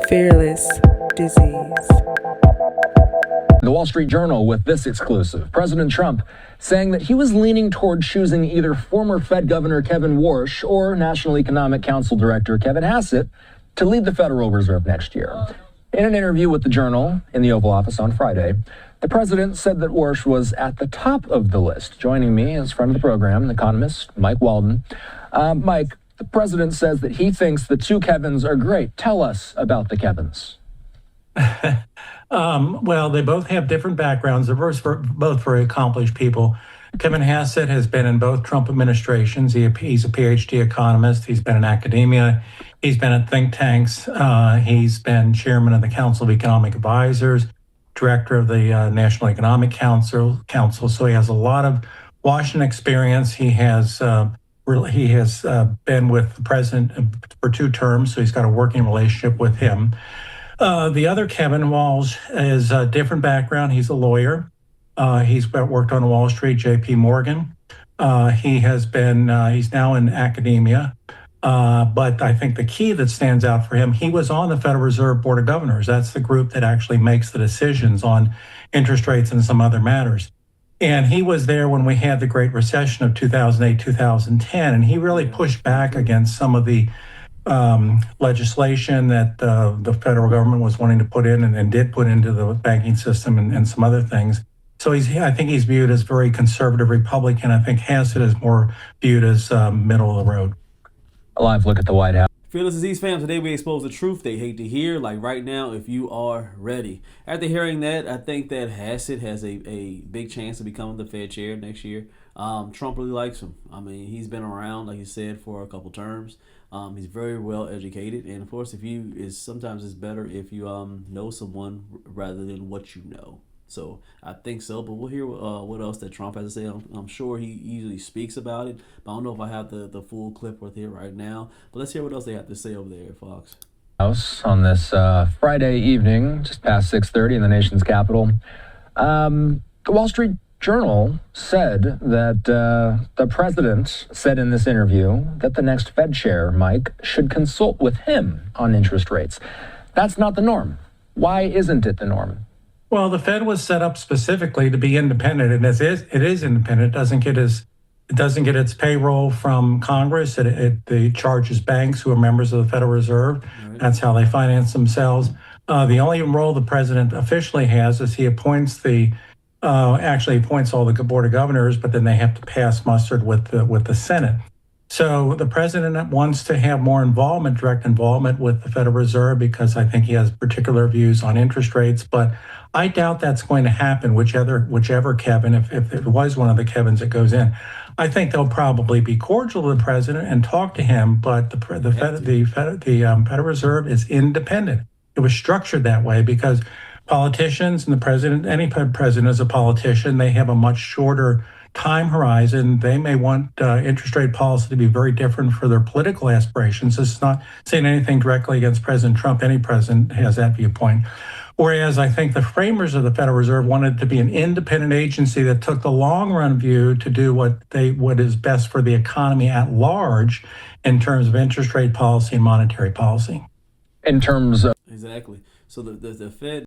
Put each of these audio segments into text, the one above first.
Fearless Disease. The Wall Street Journal with this exclusive. President Trump saying that he was leaning toward choosing either former Fed Governor Kevin Warsh or National Economic Council Director Kevin Hassett to lead the Federal Reserve next year. In an interview with the Journal in the Oval Office on Friday, the president said that Warsh was at the top of the list. Joining me is friend of the program, the economist Mike Walden. Mike, the president says that he thinks the two Kevins are great. Tell us about the Kevins. Well, they both have different backgrounds. They're both very accomplished people. Kevin Hassett has been in both Trump administrations. He's a PhD economist. He's been in academia. He's been at think tanks. He's been chairman of the Council of Economic Advisors, director of the National Economic Council. So he has a lot of Washington experience. He has been with the president for 2 terms, so he's got a working relationship with him. The other Kevin Walsh is a different background. He's a lawyer. He's worked on Wall Street, J.P. Morgan. He's now in academia. But I think the key that stands out for him, he was on the Federal Reserve Board of Governors. That's the group that actually makes the decisions on interest rates and some other matters. And he was there when we had the Great Recession of 2008, 2010, and he really pushed back against some of the legislation that the federal government was wanting to put in and did put into the banking system and some other things. So I think he's viewed as very conservative Republican. I think Hassett is more viewed as middle of the road. A live look at the White House. Fearless Disease fam, today we expose the truth they hate to hear, like right now, if you are ready. After hearing that, I think that Hassett has a big chance of becoming the Fed chair next year. Trump really likes him. I mean, he's been around, like you said, for a couple terms. He's very well educated, and of course, sometimes it's better if you know someone rather than what you know. So I think so, but we'll hear what else that Trump has to say. I'm sure he usually speaks about it, but I don't know if I have the full clip with here right now. But let's hear what else they have to say over there, Fox. House on this Friday evening, just past 6:30 in the nation's capital. The Wall Street Journal said that the president said in this interview that the next Fed chair, Mike, should consult with him on interest rates. That's not the norm. Why isn't it the norm? Well, the Fed was set up specifically to be independent, and it is independent. It doesn't get its payroll from Congress. It charges banks who are members of the Federal Reserve. Right. That's how they finance themselves. The only role the president officially has is he appoints all the board of governors, but then they have to pass muster with the Senate. So the president wants to have more direct involvement with the Federal Reserve because I think he has particular views on interest rates. But I doubt that's going to happen, whichever Kevin, if it was one of the Kevins that goes in. I think they'll probably be cordial to the president and talk to him, but the Federal Reserve is independent. It was structured that way because politicians and the president, any president is a politician, they have a much shorter time horizon. They may want interest rate policy to be very different for their political aspirations. This is not saying anything directly against President Trump. Any president has that viewpoint. Whereas I think the framers of the Federal Reserve wanted to be an independent agency that took the long run view to do what is best for the economy at large in terms of interest rate policy and monetary policy. In terms of exactly. So the Fed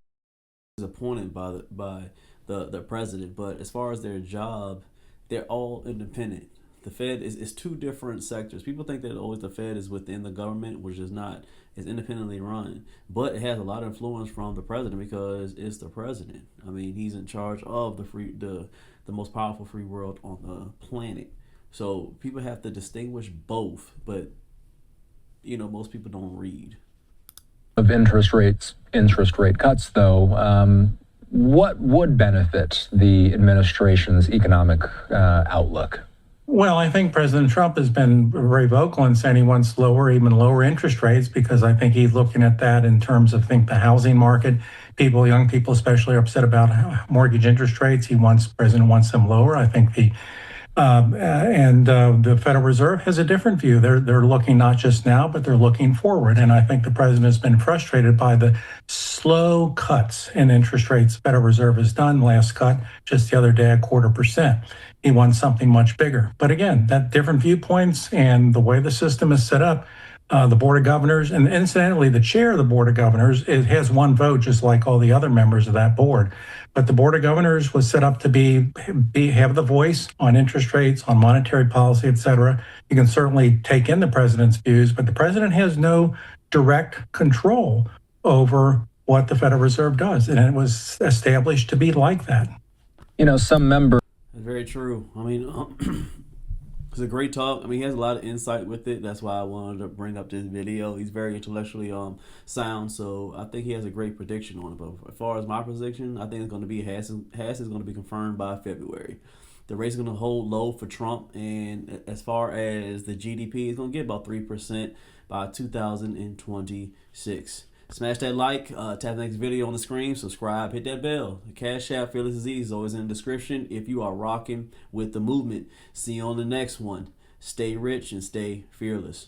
is appointed by the president, but as far as their job, they're all independent. The Fed is 2 different sectors. People think that always the Fed is within the government, which is not. It's independently run, but it has a lot of influence from the president because it's the president. I mean, he's in charge of the most powerful free world on the planet. So people have to distinguish both, but most people don't read. Of interest rate cuts, though, what would benefit the administration's economic outlook? Well, I think President Trump has been very vocal in saying he wants even lower interest rates because I think he's looking at that in terms of the housing market. Young people especially, are upset about mortgage interest rates. The president wants them lower. I think the Federal Reserve has a different view. They're looking not just now, but they're looking forward. And I think the president has been frustrated by the slow cuts in interest rates the Federal Reserve has done. Last cut just the other day, 0.25%. He wants something much bigger. But again, that different viewpoints and the way the system is set up, The Board of Governors, and incidentally, the chair of the Board of Governors, it has one vote, just like all the other members of that board. But the Board of Governors was set up to have the voice on interest rates, on monetary policy, et cetera. You can certainly take in the president's views, but the president has no direct control over what the Federal Reserve does, and it was established to be like that. Some members. That's very true. I mean, it's a great talk. I mean, he has a lot of insight with it. That's why I wanted to bring up this video. He's very intellectually sound, so I think he has a great prediction on it. But as far as my prediction, I think it's going to be Harris is going to be confirmed by February. The rate's going to hold low for Trump, and as far as the GDP, it's going to get about 3% by 2026. Smash that like, tap the next video on the screen, subscribe, hit that bell. The Cash App, FearlessDisease is always in the description if you are rocking with the movement. See you on the next one. Stay rich and stay fearless.